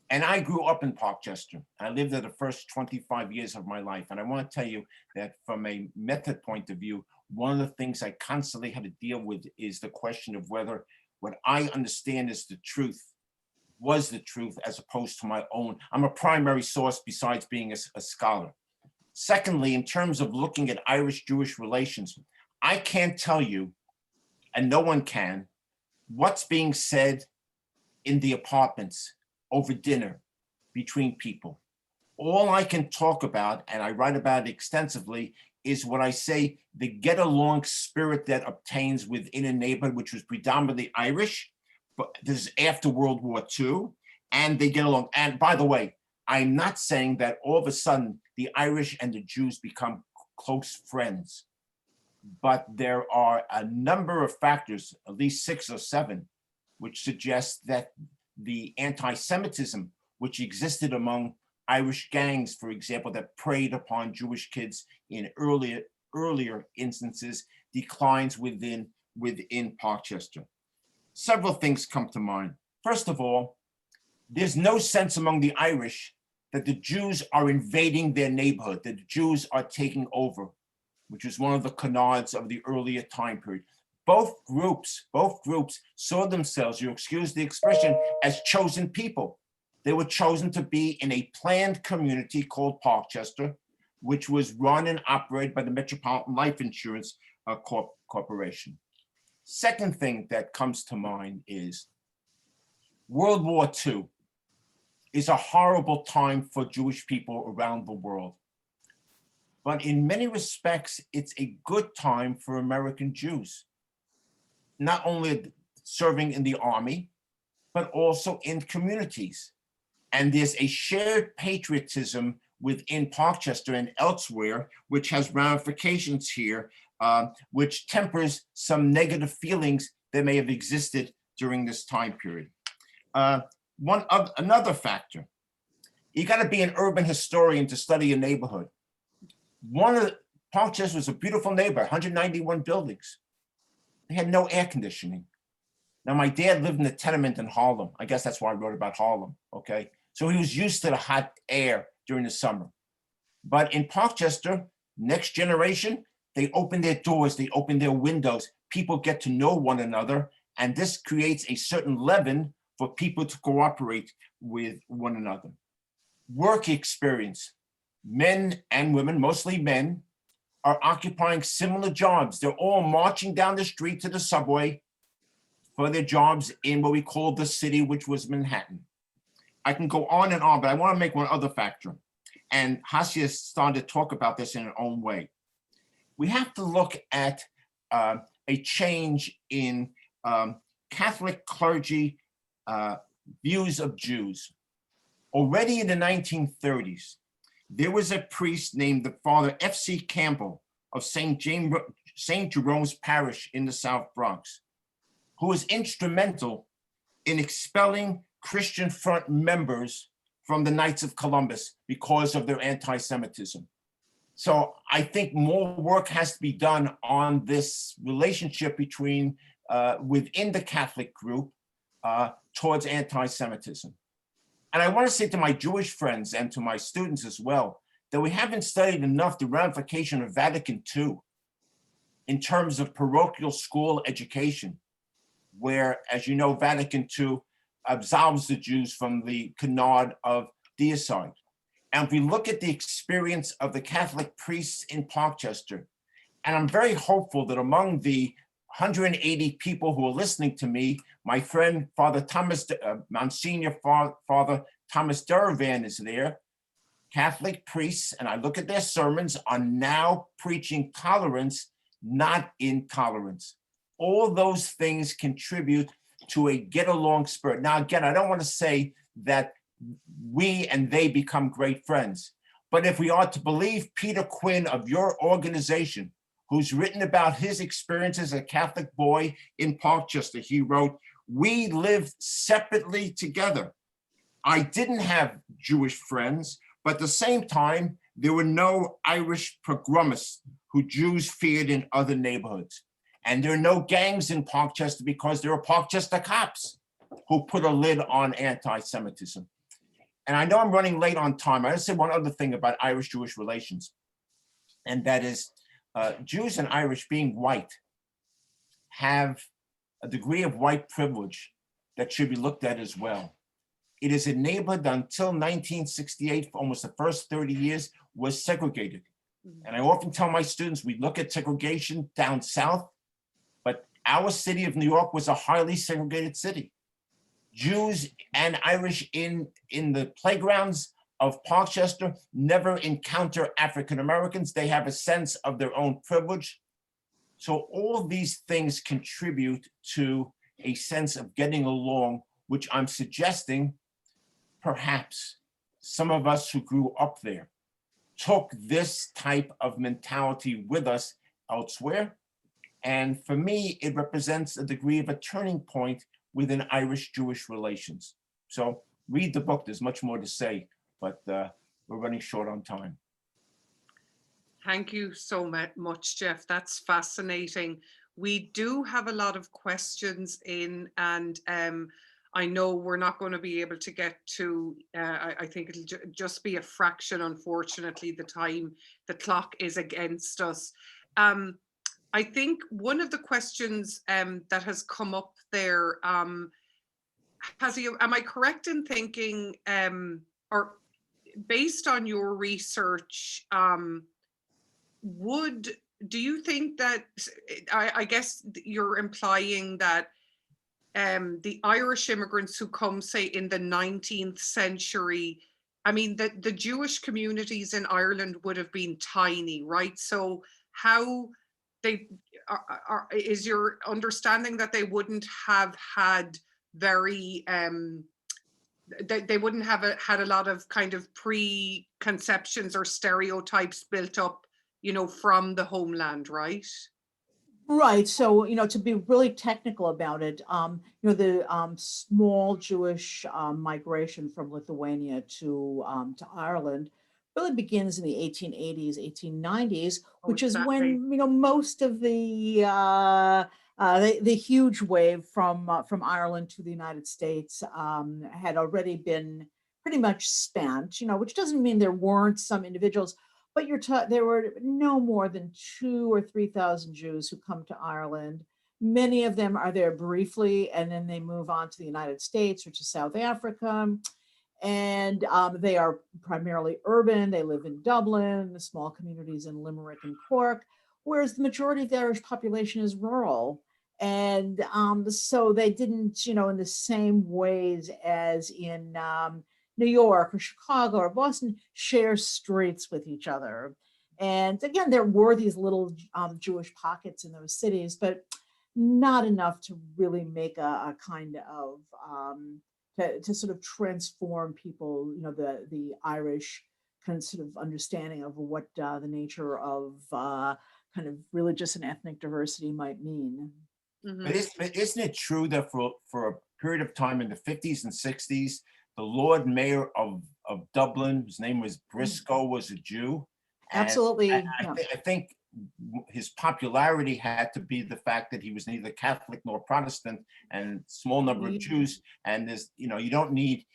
And I grew up in Parkchester. I lived there the first 25 years of my life. And I want to tell you that from a method point of view, one of the things I constantly had to deal with is the question of whether what I understand is the truth was the truth as opposed to my own. I'm a primary source besides being a scholar. Secondly, in terms of looking at Irish-Jewish relations, I can't tell you, and no one can, what's being said in the apartments over dinner between people. All I can talk about, and I write about it extensively, is what I say, the get along spirit that obtains within a neighborhood, which was predominantly Irish, but this is after World War II, and they get along. And by the way, I'm not saying that all of a sudden the Irish and the Jews become close friends, but there are a number of factors, at least 6 or 7, which suggest that the anti-Semitism, which existed among Irish gangs, for example, that preyed upon Jewish kids in earlier instances, declines within Parkchester. Several things come to mind. First of all, there's no sense among the Irish that the Jews are invading their neighborhood, that the Jews are taking over, which is one of the canards of the earlier time period. Both groups saw themselves, you excuse the expression, as chosen people. They were chosen to be in a planned community called Parkchester, which was run and operated by the Metropolitan Life Insurance Corporation. Second thing that comes to mind is World War II is a horrible time for Jewish people around the world. But in many respects, it's a good time for American Jews. Not only serving in the army, but also in communities. And there's a shared patriotism within Parkchester and elsewhere, which has ramifications here, which tempers some negative feelings that may have existed during this time period. Another factor, you gotta be an urban historian to study a neighborhood. Parkchester was a beautiful neighborhood, 191 buildings. They had no air conditioning. Now, my dad lived in a tenement in Harlem. I guess that's why I wrote about Harlem, okay? So he was used to the hot air during the summer. But in Parkchester, next generation, they open their doors, they open their windows. People get to know one another, and this creates a certain leaven for people to cooperate with one another. Work experience. Men and women, mostly men, are occupying similar jobs. They're all marching down the street to the subway for their jobs in what we call the city, which was Manhattan. I can go on and on, but I want to make one other factor. And Hasia started to talk about this in her own way. We have to look at a change in Catholic clergy views of Jews. Already in the 1930s, there was a priest named the Father F.C. Campbell of St. Jerome's Parish in the South Bronx, who was instrumental in expelling Christian Front members from the Knights of Columbus because of their anti-Semitism. So I think more work has to be done on this relationship between within the Catholic group towards anti-Semitism. And I want to say to my Jewish friends and to my students as well, that we haven't studied enough the ramification of Vatican II in terms of parochial school education, where, as you know, Vatican II absolves the Jews from the canard of deicide. And if we look at the experience of the Catholic priests in Parkchester, and I'm very hopeful that among the 180 people who are listening to me, my friend, Father Thomas, Monsignor Father Thomas Duravan is there. Catholic priests, and I look at their sermons, are now preaching tolerance, not intolerance. All those things contribute to a get along spirit. Now, again, I don't want to say that we and they become great friends. But if we are to believe Peter Quinn of your organization, who's written about his experience as a Catholic boy in Parkchester, he wrote, "We lived separately together. I didn't have Jewish friends, but at the same time, there were no Irish pogromists who Jews feared in other neighborhoods. And there are no gangs in Parkchester because there are Parkchester cops who put a lid on anti-Semitism." And I know I'm running late on time. I want to say one other thing about Irish-Jewish relations, and that is Jews and Irish, being white, have a degree of white privilege that should be looked at as well. It is a neighborhood that until 1968, for almost the first 30 years, was segregated. And I often tell my students, we look at segregation down south, but our city of New York was a highly segregated city. Jews and Irish in the playgrounds of Parkchester never encounter African Americans. They have a sense of their own privilege. So all these things contribute to a sense of getting along, which I'm suggesting perhaps some of us who grew up there took this type of mentality with us elsewhere. And for me, it represents a degree of a turning point within Irish-Jewish relations. So read the book, there's much more to say, but we're running short on time. Thank you so much, Jeff. That's fascinating. We do have a lot of questions in, and I know we're not going to be able to get to, I think it'll just be a fraction, unfortunately, the clock is against us. I think one of the questions that has come up there, Hasia, am I correct in thinking, or based on your research, do you think that, I guess you're implying that the Irish immigrants who come, say, in the 19th century, I mean, the Jewish communities in Ireland would have been tiny, right? So how is your understanding that they wouldn't have had very, they wouldn't have had a lot of kind of preconceptions or stereotypes built up, you know, from the homeland, right? Right. So, to be really technical about it, the small Jewish migration from Lithuania to Ireland really begins in the 1880s, 1890s, which is when, most of the huge wave from Ireland to the United States had already been pretty much spent, which doesn't mean there weren't some individuals. But there were no more than 2,000 or 3,000 Jews who come to Ireland. Many of them are there briefly, and then they move on to the United States or to South Africa. And they are primarily urban. They live in Dublin, the small communities in Limerick and Cork, whereas the majority of the Irish population is rural. And so they didn't, in the same ways as in New York or Chicago or Boston, share streets with each other. And again, there were these little Jewish pockets in those cities, but not enough to really make a kind of, to sort of transform people, the Irish kind of sort of understanding of what the nature of kind of religious and ethnic diversity might mean. Mm-hmm. But isn't it true that for a period of time in the 50s and 60s, the Lord Mayor of Dublin, his name was Briscoe, was a Jew? Absolutely. And I think his popularity had to be the fact that he was neither Catholic nor Protestant, and small number of Jews. And there's, you don't need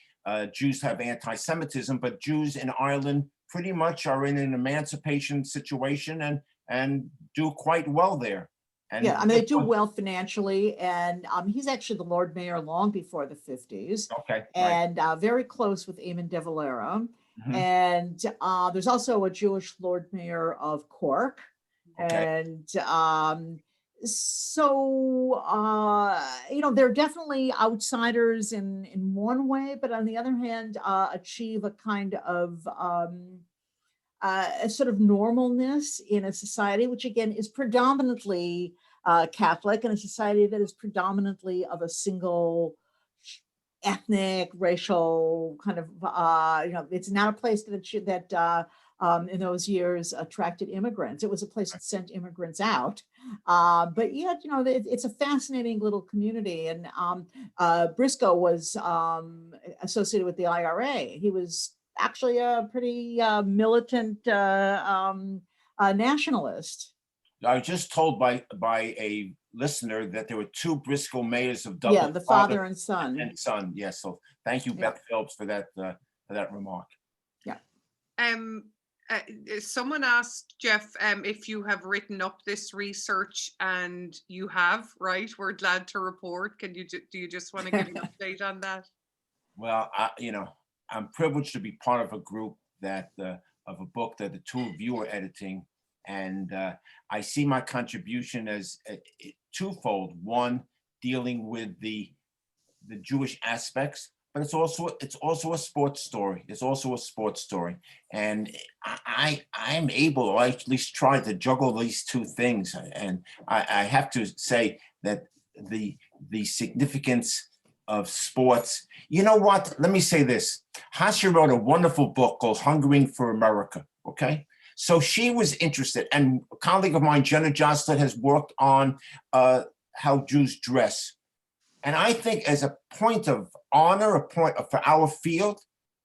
Jews to have anti-Semitism, but Jews in Ireland pretty much are in an emancipation situation and do quite well there. And yeah, I mean, they do well financially, and he's actually the Lord Mayor long before the 50s. Okay. And very close with Eamon de Valera. Mhm. And there's also a Jewish Lord Mayor of Cork. Okay. And so, they're definitely outsiders in one way, but on the other hand, achieve a kind of a sort of normalness in a society, which again is predominantly Catholic, and a society that is predominantly of a single ethnic, racial kind of, it's not a place that in those years attracted immigrants. It was a place that sent immigrants out. But yet, it's a fascinating little community. And Briscoe was associated with the IRA. He was actually a pretty militant nationalist. I was just told by a listener that there were two Briscoe mayors of Yeah, Dublin. the father and son. And son, yes. So thank you, Yeah. Beth Phillips, for that remark. Yeah. Someone asked Jeff if you have written up this research, and you have, right? We're glad to report. Do you just want to give an update on that? Well, I'm privileged to be part of a group that of a book that the two of you are editing, and I see my contribution as twofold. One, dealing with the Jewish aspects, but it's also a sports story. It's also a sports story, and I'm able, or at least try to juggle these two things. And I have to say that the significance of sports. You know what? Let me say this. Hasia wrote a wonderful book called Hungering for America. Okay. So she was interested, and a colleague of mine, Jenna Jostlet, has worked on how Jews dress. And I think as a point of honor, for our field,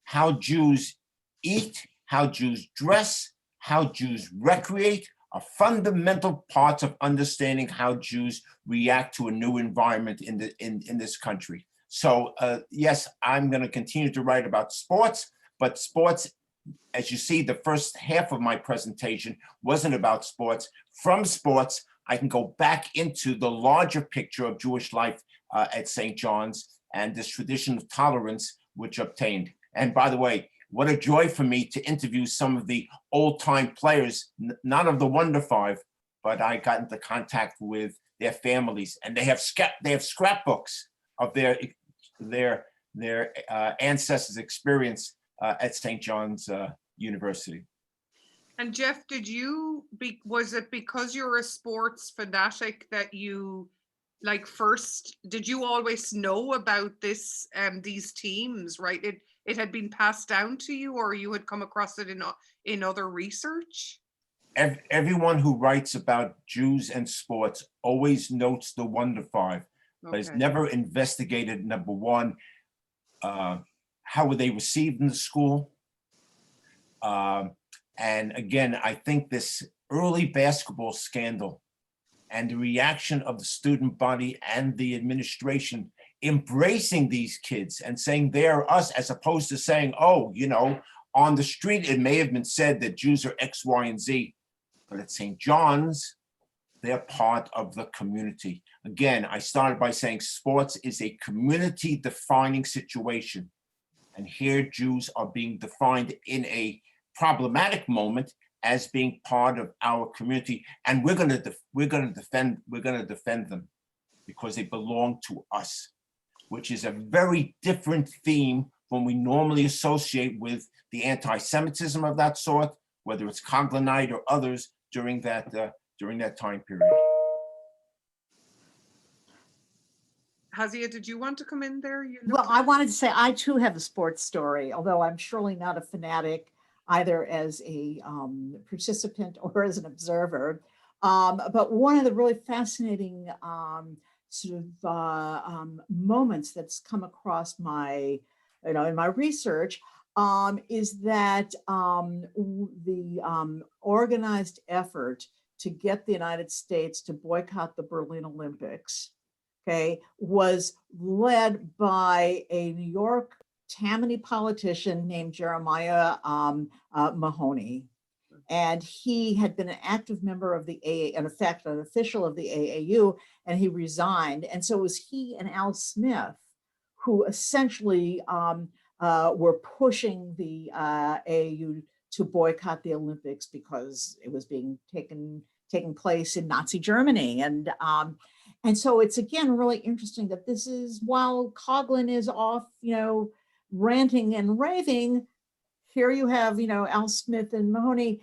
how Jews eat, how Jews dress, how Jews recreate are fundamental parts of understanding how Jews react to a new environment in this country. So yes, I'm going to continue to write about sports, but sports, as you see, the first half of my presentation wasn't about sports. From sports, I can go back into the larger picture of Jewish life at St. John's and this tradition of tolerance which obtained. And by the way, what a joy for me to interview some of the old-time players, not of the Wonder Five, but I got into contact with their families, and they have scrapbooks of their ancestors' experience at St. John's University. And Jeff, was it because you're a sports fanatic that you, did you always know about these teams, right? It had been passed down to you, or you had come across it in other research? Everyone who writes about Jews and sports always notes the Wonder Five, but has never investigated, number one, how were they received in the school? And again, I think this early basketball scandal and the reaction of the student body and the administration embracing these kids and saying they're us, as opposed to saying, oh, on the street, it may have been said that Jews are X, Y, and Z, but at St. John's, they're part of the community. Again, I started by saying sports is a community defining situation. And here Jews are being defined in a problematic moment as being part of our community. And we're going to defend them because they belong to us, which is a very different theme when we normally associate with the anti-Semitism of that sort, whether it's Coglanite or others during that time period. Hasia, did you want to come in there? Well, I wanted to say I too have a sports story, although I'm surely not a fanatic either as a participant or as an observer. But one of the really fascinating moments that's come across my, in my research is that the organized effort to get the United States to boycott the Berlin Olympics, was led by a New York Tammany politician named Jeremiah Mahoney. And he had been an active member of the AA, in effect, an official of the AAU, and he resigned. And so it was he and Al Smith who essentially were pushing the AAU to boycott the Olympics because it was being taking place in Nazi Germany. And so it's, again, really interesting that this is, while Coughlin is off, ranting and raving, here you have, Al Smith and Mahoney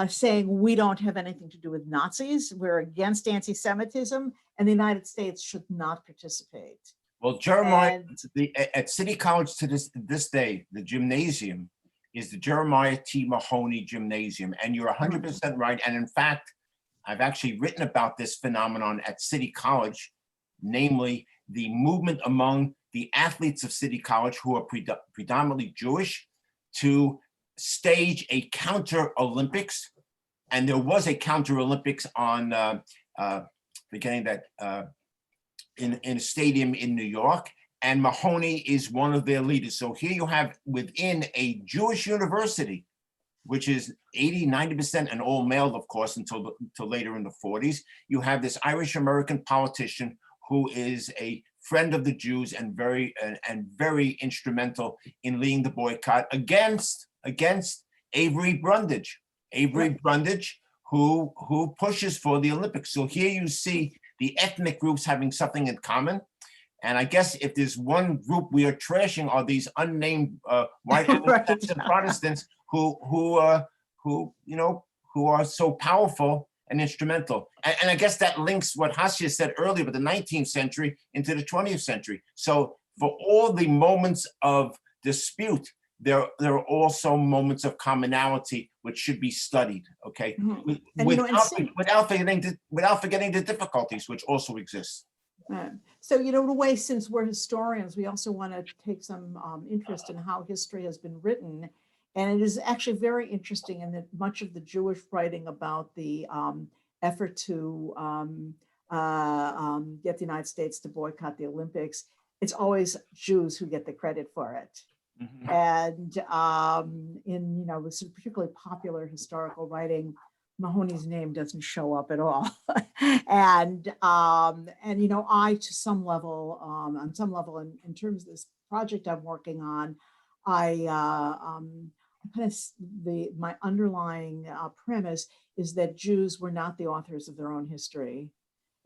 saying we don't have anything to do with Nazis, we're against anti-Semitism, and the United States should not participate. Well, Jeremiah, And at City College to this day, the gymnasium is the Jeremiah T. Mahoney Gymnasium. And you're 100% right. And in fact, I've actually written about this phenomenon at City College, namely the movement among the athletes of City College who are predominantly Jewish to stage a counter Olympics. And there was a counter Olympics on beginning that in a stadium in New York, and Mahoney is one of their leaders. So here you have within a Jewish university, which is 80–90% and all male, of course, until later in the 40s, you have this Irish American politician who is a friend of the Jews and very instrumental in leading the boycott against Avery Brundage. Avery Brundage, who pushes for the Olympics. So here you see the ethnic groups having something in common. And I guess if there's one group we are trashing are these unnamed white Protestants who are so powerful and instrumental. And I guess that links what Hasia said earlier about the 19th century into the 20th century. So for all the moments of dispute, there are also moments of commonality which should be studied, okay? Without forgetting the difficulties which also exist. So, in a way, since we're historians, we also want to take some interest in how history has been written. And it is actually very interesting in that much of the Jewish writing about the effort to get the United States to boycott the Olympics, it's always Jews who get the credit for it. Mhm. And in with some particularly popular historical writing, Mahoney's name doesn't show up at all. and I to some level, on some level, in terms of this project I'm working on, my underlying premise is that Jews were not the authors of their own history,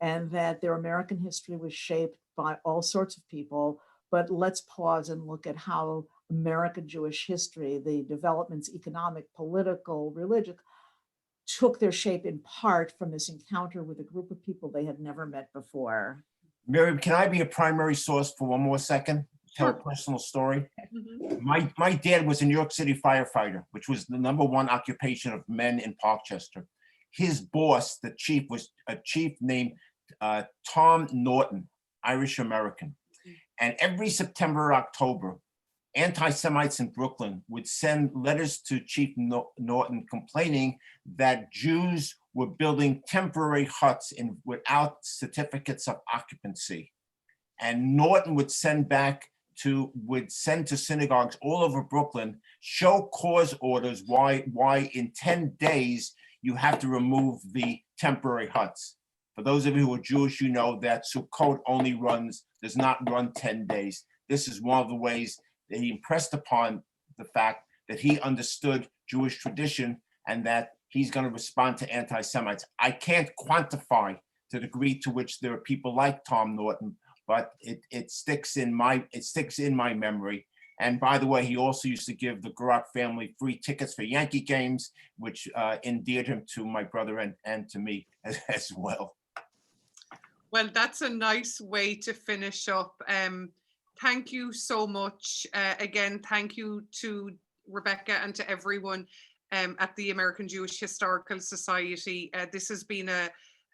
and that their American history was shaped by all sorts of people. But let's pause and look at how American Jewish history, the developments, economic, political, religious, took their shape in part from this encounter with a group of people they had never met before. Miriam, can I be a primary source for one more second? Tell a personal story. My dad was a New York City firefighter, which was the #1 occupation of men in Parkchester. His boss, the chief, was a chief named Tom Norton, Irish American. And every September or October, anti-Semites in Brooklyn would send letters to Chief Norton complaining that Jews were building temporary huts without certificates of occupancy. And Norton would send to synagogues all over Brooklyn, show cause orders why in 10 days you have to remove the temporary huts. For those of you who are Jewish, you know that Sukkot does not run 10 days. This is one of the ways that he impressed upon the fact that he understood Jewish tradition and that he's going to respond to anti-Semites. I can't quantify the degree to which there are people like Tom Norton, but it sticks in my memory. And by the way, he also used to give the Gurock family free tickets for Yankee games, which endeared him to my brother and to me as well. Well, that's a nice way to finish up. Thank you so much. Again, thank you to Rebecca and to everyone at the American Jewish Historical Society. This has been a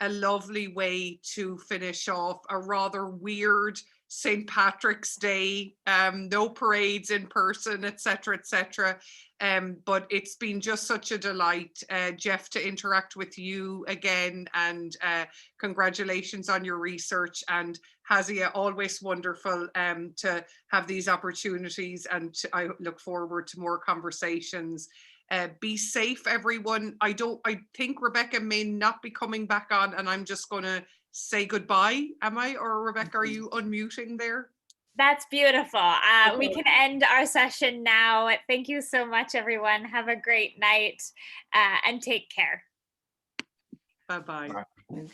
lovely way to finish off a rather weird St. Patrick's Day, no parades in person, etc., etc. But it's been just such a delight, Jeff, to interact with you again, and congratulations on your research. And Hasia, always wonderful to have these opportunities, and I look forward to more conversations. Be safe, everyone. I think Rebecca may not be coming back on, and I'm just going to say goodbye. Am I? Or Rebecca, are you unmuting there? That's beautiful. We can end our session now. Thank you so much, everyone. Have a great night and take care. Bye-bye. Okay.